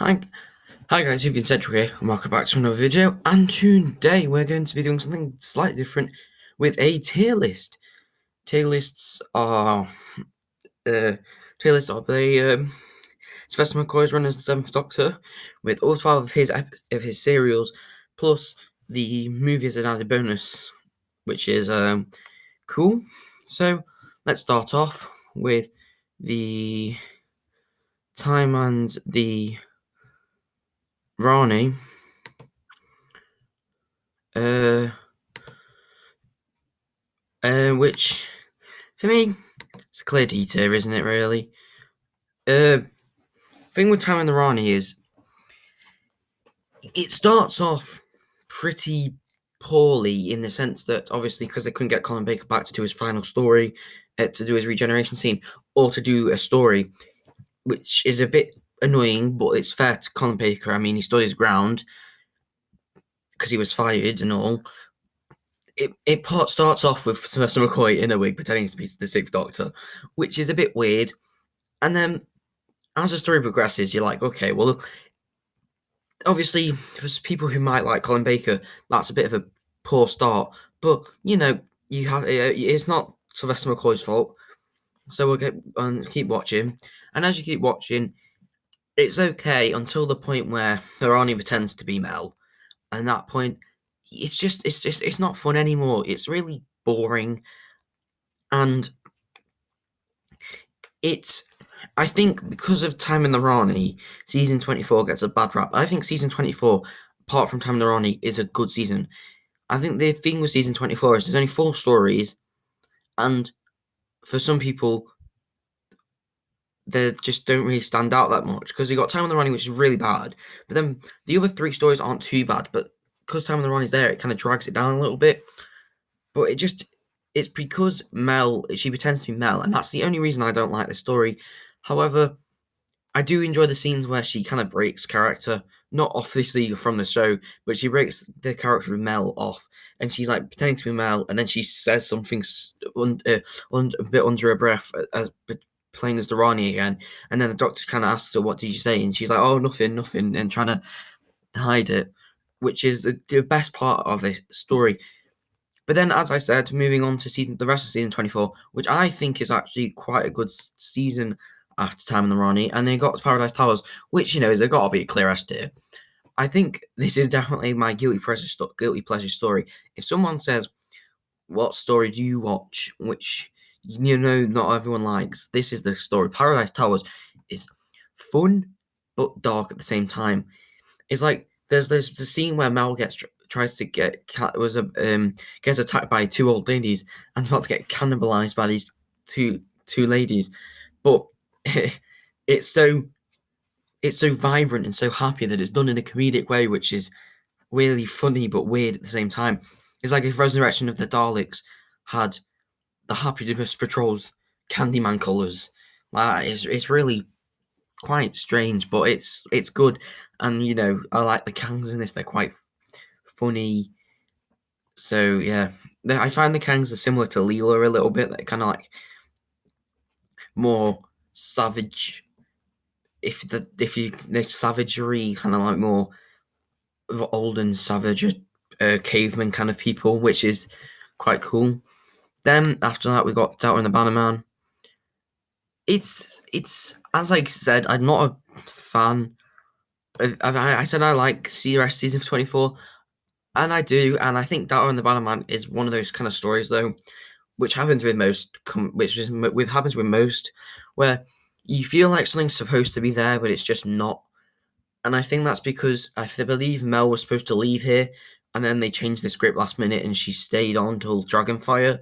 Hi, hi guys, you've been Central here, and welcome back to another video. And today we're going to be doing something slightly different with a tier list. Tier lists are tier list of Sylvester McCoy's run as the Seventh Doctor, with all 12 of his serials, plus the movies as an added bonus, which is cool. So let's start off with the time and the Rani. Which for me, it's a clear D tier, isn't it? Really. Thing with Time and the Rani is it starts off pretty poorly in the sense that obviously because they couldn't get Colin Baker back to do his final story, to do his regeneration scene, or to do a story, which is a bit annoying, but it's fair to Colin Baker. I mean, he stood his ground because he was fired and all. It starts off with Sylvester McCoy in a wig pretending to be the Sixth Doctor, which is a bit weird. And then as the story progresses, you're like, okay, well, obviously, for people who might like Colin Baker, that's a bit of a poor start. But you know, you have it's not Sylvester McCoy's fault. So we'll get and keep watching, and as you keep watching, it's okay until the point where Arani pretends to be Mel, and that point, it's not fun anymore. It's really boring, and it's I think because of Time in the Rani, season 24 gets a bad rap. I think season 24, apart from Time in the Rani, is a good season. I think the thing with season 24 is there's only 4 stories, and for some people, they just don't really stand out that much because you got Time in the Rani, which is really bad, but then the other 3 stories aren't too bad, but because Time in the Rani's there, it kind of drags it down a little bit. But it's because Mel, she pretends to be Mel, and that's the only reason I don't like the story. However, I do enjoy the scenes where she kind of breaks character, not obviously from the show, but she breaks the character of Mel off, and she's like pretending to be Mel, and then she says something a bit under her breath, playing as the Rani again, and then the doctor kind of asks her, "What did you say?" And she's like, "Oh, nothing, nothing," and trying to hide it, which is the best part of the story. But then, as I said, moving on to the rest of season 24, which I think is actually quite a good season after Time in the Rani, and they got Paradise Towers, which is got to be a clear S tier. I think this is definitely my guilty pleasure story. If someone says, "What story do you watch?" which not everyone likes, this is the story. Paradise Towers is fun but dark at the same time. It's like there's the scene where Mel tries to gets attacked by 2 old ladies and is about to get cannibalized by these two ladies, but it's so vibrant and so happy that it's done in a comedic way, which is really funny but weird at the same time. It's like if Resurrection of the Daleks had the Happiness Patrol's Candyman colours. Like it's really quite strange, but it's good. And I like the Kangs in this; they're quite funny. So yeah, I find the Kangs are similar to Leela a little bit. They're kind of like more savage. If you the savagery kind of like more of old and savage, caveman kind of people, which is quite cool. Then after that, we got Doubter and the Bannerman. It's as I said, I'm not a fan. I said I like CRS season 24, and I do, and I think Doubter and the Bannerman is one of those kind of stories though, which happens with most, happens with most, where you feel like something's supposed to be there, but it's just not. And I think that's because I believe Mel was supposed to leave here, and then they changed the script last minute, and she stayed on till Dragonfire.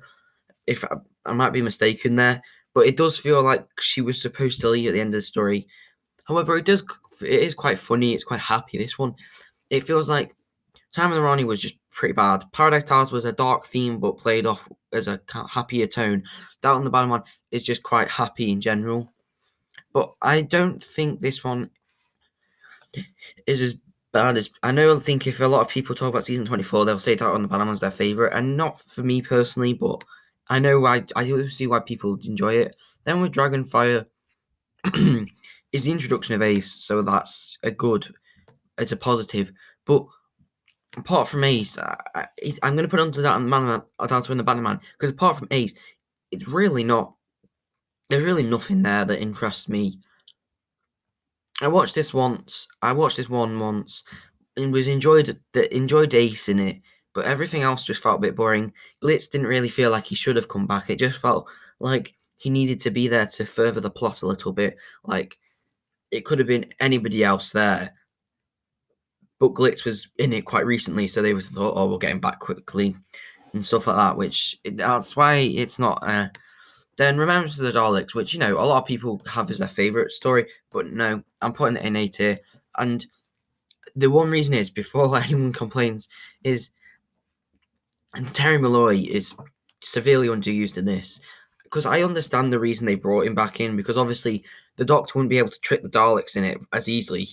If I might be mistaken there, but it does feel like she was supposed to leave at the end of the story. However, it is quite funny. It's quite happy. This one, it feels like Time of the Rani was just pretty bad. Paradise Towers was a dark theme, but played off as a happier tone. Down on the Bottom One is just quite happy in general. But I don't think this one is as bad as I think if a lot of people talk about season 24, they'll say Down on the Bottom One's their favorite, and not for me personally, but I know I do see why people enjoy it. Then with Dragonfire, is the introduction of Ace, so that's it's a positive. But apart from Ace, I'm going to put onto that and Man Adalto and the Bannerman, because apart from Ace, it's really not. There's really nothing there that interests me. I watched this one once and enjoyed Ace in it, but everything else just felt a bit boring. Glitz didn't really feel like he should have come back. It just felt like he needed to be there to further the plot a little bit. Like it could have been anybody else there, but Glitz was in it quite recently, so they thought, "Oh, we'll get him back quickly," and stuff like that. That's why it's not. Then Remembrance of the Daleks, which a lot of people have as their favorite story, but no, I'm putting it in A tier. And the one reason is, before anyone complains, is Terry Malloy is severely underused in this, because I understand the reason they brought him back in, because obviously the Doctor wouldn't be able to trick the Daleks in it as easily.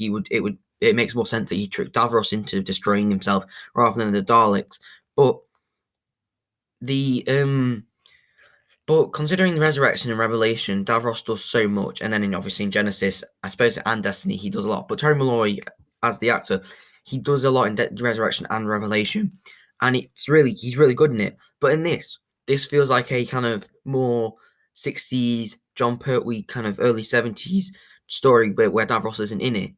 It makes more sense that he tricked Davros into destroying himself rather than the Daleks. But but considering the Resurrection and Revelation, Davros does so much, and then obviously in Genesis, I suppose, and Destiny, he does a lot. But Terry Malloy, as the actor, he does a lot in Resurrection and Revelation, and he's really good in it. But in this feels like a kind of more 60s John Pertwee kind of early 70s story where Davros isn't in it.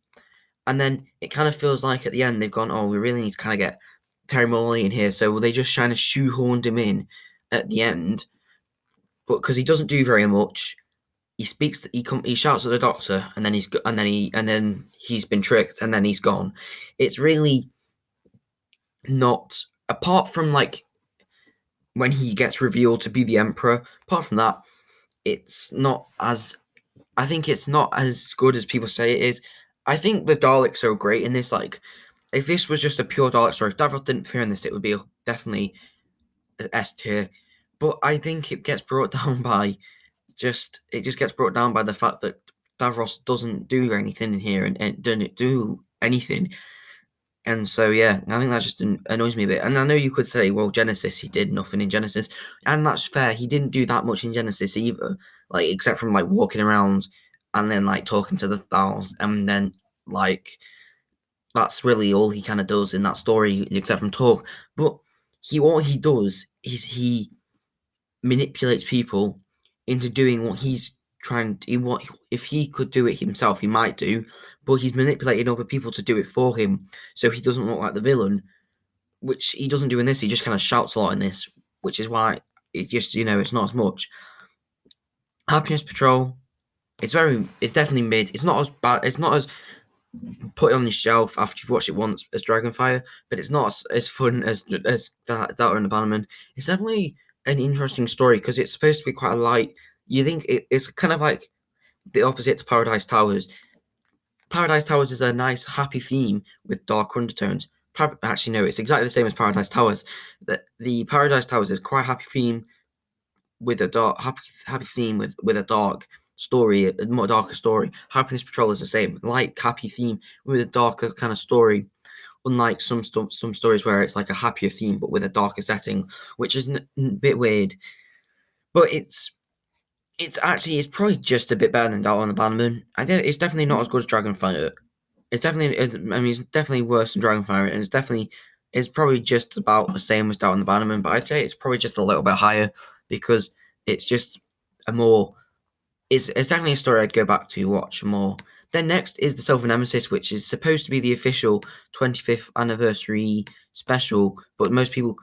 And then it kind of feels like at the end they've gone, oh, we really need to kind of get Terry Malloy in here, so they just kind of shoehorned him in at the end. But because he doesn't do very much, he shouts at the Doctor, and then he's been tricked, and then he's gone. It's really not, apart from like when he gets revealed to be the Emperor. Apart from that, it's not as. I think it's not as good as people say it is. I think the Daleks are great in this. Like, if this was just a pure Dalek story, if Davros didn't appear in this, it would be definitely S tier. But I think it gets brought down by it just gets brought down by the fact that Davros doesn't do anything in here and doesn't do anything. And so, yeah, I think that just annoys me a bit. And I know you could say, well, Genesis, he did nothing in Genesis. And that's fair. He didn't do that much in Genesis either. Like, except from, like, walking around and then, like, talking to the Thals. And then, like, that's really all he kind of does in that story, except from talk. But what he does is he manipulates people into doing what he's trying to. What if he could do it himself, he might do, but he's manipulating other people to do it for him, so he doesn't look like the villain, which he doesn't do in this. He just kind of shouts a lot in this, which is why it's just it's not as much. Happiness Patrol, it's definitely mid. It's not as bad. It's not as put it on the shelf after you've watched it once as Dragonfire, but it's not as fun as Delta and the Bannerman. It's definitely an interesting story because it's supposed to be quite a light. You think it's kind of like the opposite to Paradise Towers. Paradise Towers is a nice, happy theme with dark undertones. Actually, no, it's exactly the same as Paradise Towers. The Paradise Towers is quite a happy theme with a dark, happy theme with a dark story, a more darker story. Happiness Patrol is the same, light, happy theme with a darker kind of story. Unlike some stories where it's like a happier theme but with a darker setting, which is a bit weird. But it's probably just a bit better than Dark on the Bannerman. It's definitely not as good as Dragonfire. It's definitely worse than Dragonfire, and it's probably just about the same as Dark on the Bannerman. But I'd say it's probably just a little bit higher because it's just a more. It's definitely a story I'd go back to watch more. Then next is the Silver Nemesis, which is supposed to be the official 25th anniversary special, but most people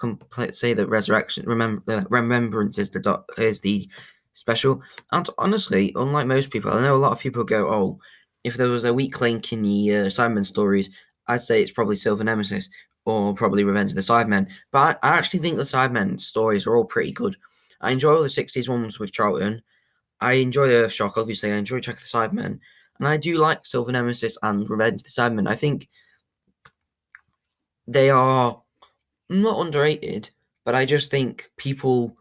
say that Remembrance is the special. And honestly, unlike most people, I know a lot of people go, "Oh, if there was a weak link in the Cybermen stories, I'd say it's probably Silver Nemesis or probably Revenge of the Cybermen." But I actually think the Cybermen stories are all pretty good. I enjoy all the 60s ones with Charlton. I enjoy Earthshock, obviously. I enjoy Check the Cybermen. And I do like Silver Nemesis and Revenge of the Cybermen. I think they are not underrated, but I just think people.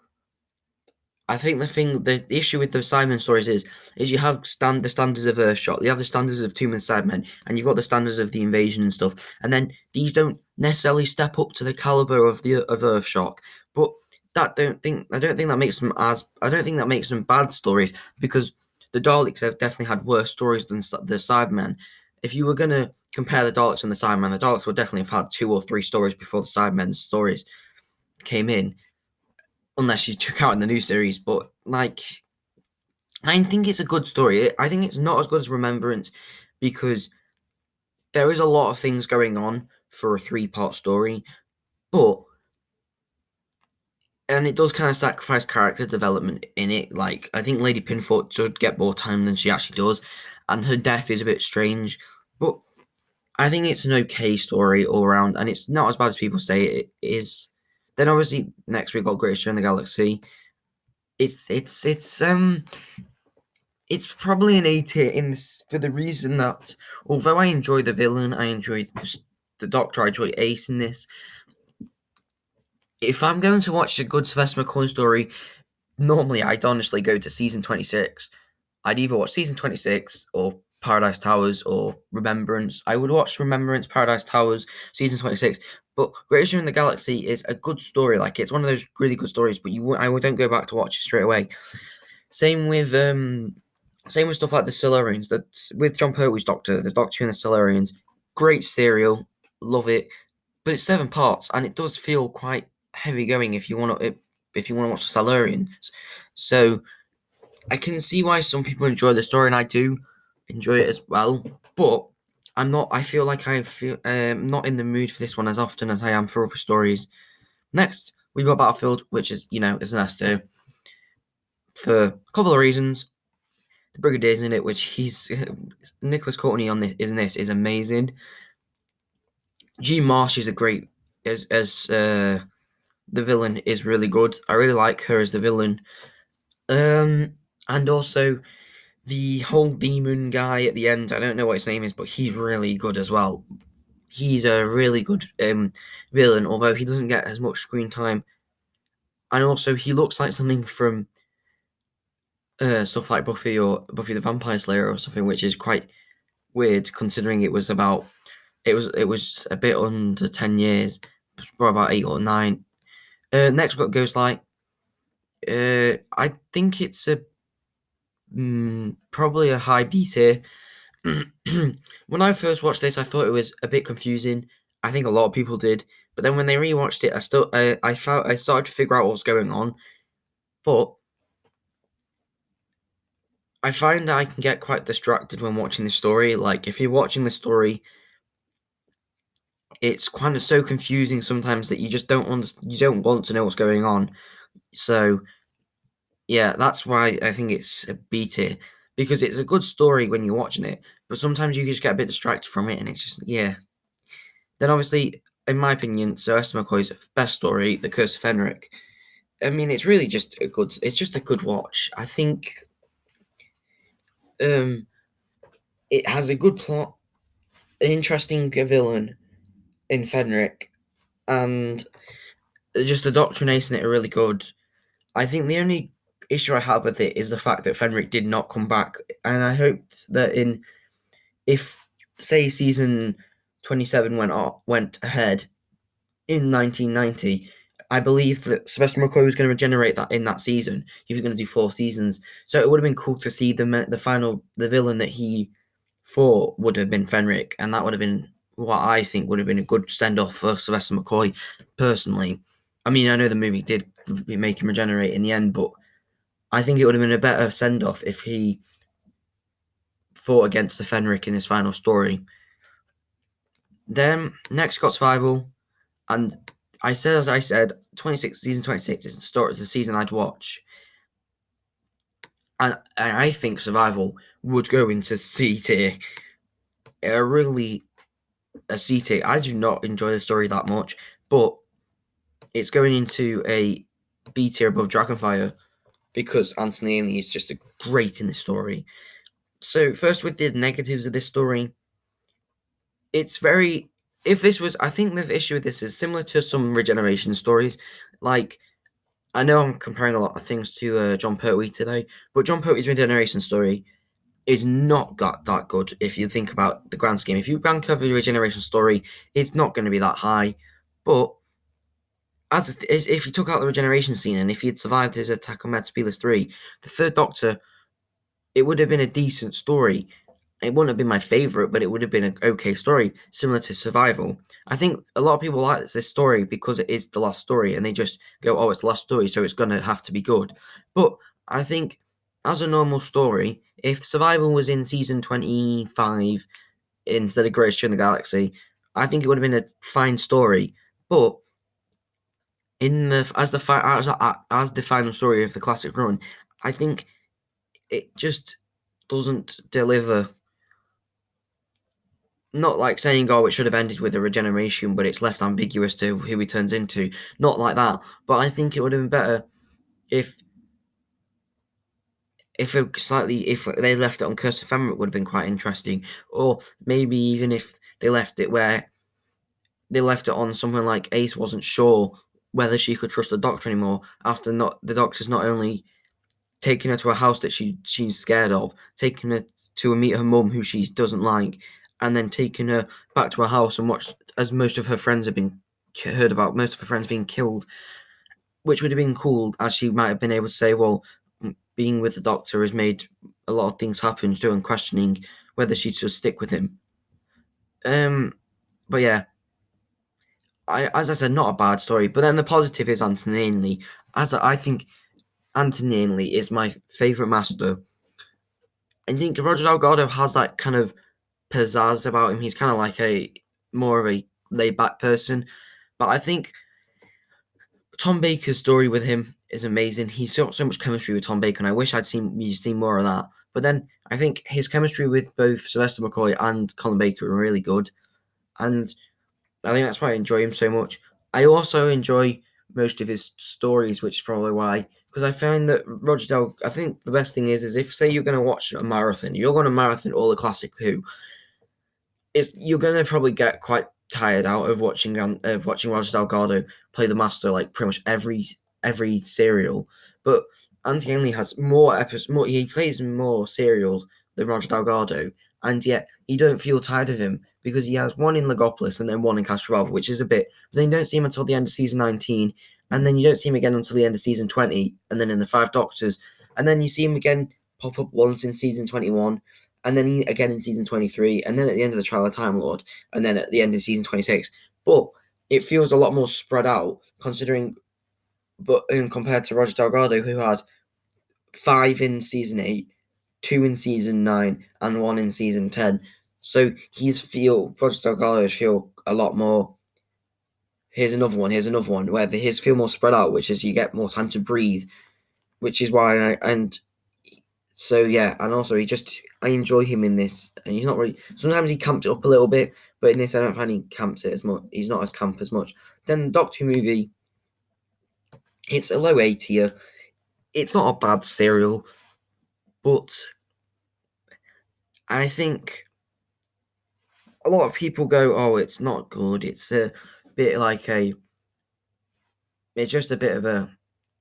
I think the issue with the Cybermen stories is you have the standards of Earthshock, you have the standards of Tomb and Cybermen, and you've got the standards of the Invasion and stuff. And then these don't necessarily step up to the caliber of Earthshock. But I don't think that makes them bad stories, because the Daleks have definitely had worse stories than the Cybermen. If you were going to compare the Daleks and the Cybermen, the Daleks would definitely have had 2 or 3 stories before the Cybermen's stories came in, unless you took out in the new series. But like, I think it's a good story. I think it's not as good as Remembrance because there is a lot of things going on for a 3-part story, and it does kind of sacrifice character development in it. Like, I think Lady Pinfoot should get more time than she actually does, and her death is a bit strange, but I think it's an okay story all around, and it's not as bad as people say it is. Then obviously next we've got Greatest Show in the Galaxy. It's probably an A tier for the reason that although I enjoy the villain, I enjoy the Doctor, I enjoy Ace in this. If I'm going to watch a good Sylvester McCoy story, normally I'd honestly go to season 26. I'd either watch season 26 or Paradise Towers or Remembrance. I would watch Remembrance, Paradise Towers, season 26. But Greatest Show in the Galaxy is a good story. Like, it's one of those really good stories, but I don't go back to watch it straight away. Same with stuff like the Silurians. With Jon Pertwee's Doctor, the Doctor and the Silurians, great serial, love it. But it's 7 parts, and it does feel quite heavy going if you want to watch the Silurians. So I can see why some people enjoy the story, and I do enjoy it as well. But I'm not. I feel like I feel not in the mood for this one as often as I am for other stories. Next, we've got Battlefield, which is is an S2 for a couple of reasons. The Brigadier's in it, which he's Nicholas Courtney is amazing. Jean Marsh is a great as the villain is really good. I really like her as the villain. And also the whole demon guy at the end, I don't know what his name is, but he's really good as well. He's a really good villain, although he doesn't get as much screen time. And also, he looks like something from stuff like Buffy or Buffy the Vampire Slayer or something, which is quite weird considering it was a bit under 10 years, probably about 8 or 9. Next, we've got Ghostlight. I think it's probably a high B tier. When I first watched this, I thought it was a bit confusing. I think a lot of people did, but then when they rewatched it, I started to figure out what's going on. But I find that I can get quite distracted when watching the story. Like, if you're watching the story, it's kind of so confusing sometimes that you just don't want to know what's going on. So yeah, that's why I think it's a B tier, because it's a good story when you're watching it, but sometimes you just get a bit distracted from it, and it's just, yeah. Then obviously, in my opinion, Sir Esther McCoy's best story, The Curse of Fenric. I mean, it's really just a good watch. I think it has a good plot, an interesting villain in Fenric, and just the Doctor and Ace in it are really good. I think the only issue I have with it is the fact that Fenric did not come back, and I hoped that if say season 27 went ahead in 1990, I believe that Sylvester McCoy was going to regenerate that in that season. He was going to do 4 seasons, so it would have been cool to see the villain that he fought would have been Fenric, and that would have been what I think would have been a good send off for Sylvester McCoy. Personally, I mean, I know the movie did make him regenerate in the end, but I think it would have been a better send off if he fought against the Fenric in his final story. Then next got Survival, and as I said, season 26 is the season I'd watch, and I think Survival would go into C tier. A C tier. I do not enjoy the story that much, but it's going into a B tier above Dragonfire because Anthony Ainley is just great in this story. So first, with the negatives of this story, it's very. If this was, I think the issue with this is similar to some regeneration stories. Like, I know I'm comparing a lot of things to Jon Pertwee today, but Jon Pertwee's regeneration story is not that good if you think about the grand scheme. If you rank over the regeneration story, it's not going to be that high. But if you took out the regeneration scene and if he had survived his attack on Metropolis 3, the Third Doctor it would have been a decent story. It wouldn't have been my favorite, but it would have been an okay story, similar to Survival. I think a lot of people like this story because it is the last story, and they just go, "Oh, it's the last story, so it's gonna have to be good." But I think, as a normal story, if Survival was in season 25 instead of Greatest Show in the Galaxy, I think it would have been a fine story. But in the as the final story of the classic run, I think it just doesn't deliver. Not like saying, "Oh, it should have ended with a regeneration," but it's left ambiguous to who he turns into. Not like that. But I think it would have been better if if they left it on Curse of Fenrir, it would have been quite interesting. Or maybe even if they left it where they left it on something like Ace wasn't sure whether she could trust the Doctor anymore after not the Doctor's not only taking her to a house that she's scared of, taking her to meet her mum who she doesn't like, and then taking her back to her house and watch as most of her friends have been heard about most of her friends being killed, which would have been cool as she might have been able to say, well, being with the Doctor has made a lot of things happen, still questioning whether she should stick with him. But yeah, as I said, not a bad story. But then the positive is Anthony Ainley. I think Anthony Ainley is my favourite master. I think Roger Delgado has that kind of pizzazz about him. He's kind of like a more of a laid back person. But I think Tom Baker's story with him is amazing. He's got so much chemistry with Tom Baker, and I wish I'd seen more of that. But then I think his chemistry with both Sylvester McCoy and Colin Baker are really good. And I think that's why I enjoy him so much. I also enjoy most of his stories, which is probably why. Because I find that I think the best thing is if, say, you're going to watch a marathon, you're going to marathon all the classic Who, you're going to probably get quite tired out of watching Roger Delgado play the Master like pretty much every serial. But Anthony Ainley has more episodes. He plays more serials than Roger Delgado, and yet you don't feel tired of him because he has one in Logopolis and then one in Castrovalva, which is a bit. But then you don't see him until the end of season 19, and then you don't see him again until the end of season 20, and then in the Five Doctors, and then you see him again pop up once in season 21, and then again in season 23, and then at the end of the Trial of Time Lord, and then at the end of season 26. But it feels a lot more spread out, considering, compared to Roger Delgado, who had 5 in season 8, 2 in season 9, and 1 in season 10. So Roger Delgado feel a lot more. Here's another one, where his feel more spread out, which is you get more time to breathe, which is why and so yeah, and also I enjoy him in this, and he's not really. Sometimes he camps it up a little bit, but in this I don't find he camps it as much. He's not as camp as much. Then the Doctor Who movie, it's a low A tier. It's not a bad serial, but I think a lot of people go, "Oh, it's not good." It's a bit like it's just a bit of a.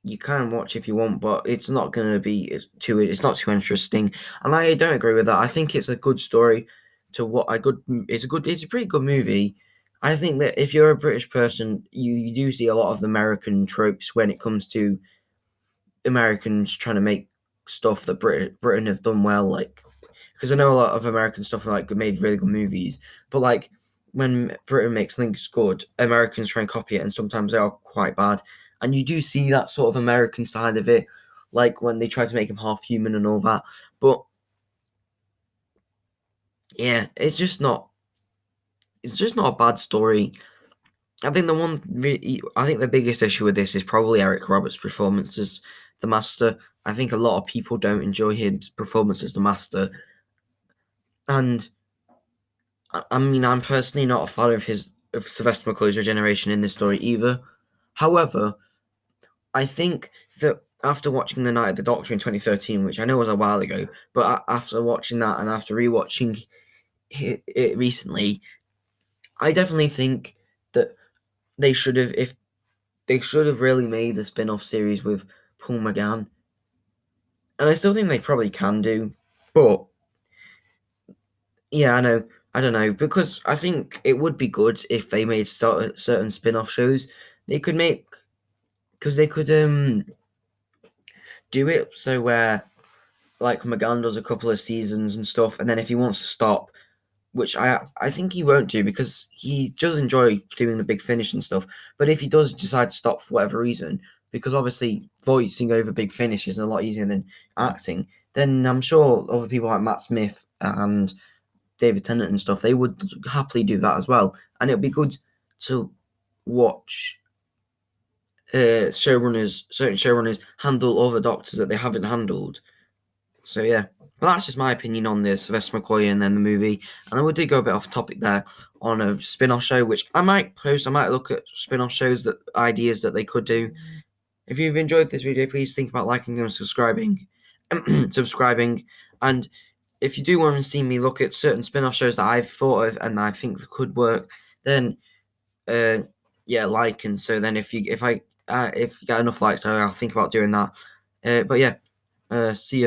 You can watch if you want, but it's not going to be too. It's not too interesting, and I don't agree with that. I think it's a good story. It's a pretty good movie. I think that if you're a British person, you do see a lot of the American tropes when it comes to Americans trying to make stuff that Britain have done well, like because I know a lot of American stuff like made really good movies, but like when Britain makes things good, Americans try and copy it, and sometimes they are quite bad. And you do see that sort of American side of it, like when they try to make him half human and all that. But yeah, it's just not a bad story. I think the biggest issue with this is probably Eric Roberts' performance as the Master. I think a lot of people don't enjoy his performance as the Master, and I mean, I'm personally not a fan of Sylvester McCoy's regeneration in this story either. However, I think that after watching The Night of the Doctor in 2013, which I know was a while ago, but after watching that and after rewatching it recently, I definitely think that they should have really made a spin-off series with Paul McGann, and I still think they probably can do, but yeah, I don't know, because I think it would be good if they made certain spin-off shows. They could make, because they could do it so where like McGann does a couple of seasons and stuff, and then if he wants to stop, which I think he won't do because he does enjoy doing the big finish and stuff. But if he does decide to stop for whatever reason, because obviously voicing over big finish is a lot easier than acting, then I'm sure other people like Matt Smith and David Tennant and stuff, they would happily do that as well. And it'll be good to watch certain showrunners handle other doctors that they haven't handled. So yeah, but that's just my opinion on the Sylvester McCoy and then the movie. And then we did go a bit off topic there on a spin-off show, which I might post. I might look at spin-off shows, that ideas that they could do. If you've enjoyed this video, please think about liking and subscribing. And if you do want to see me look at certain spin-off shows that I've thought of and I think could work, then like. And so then if you get enough likes, I'll think about doing that. But yeah, see you.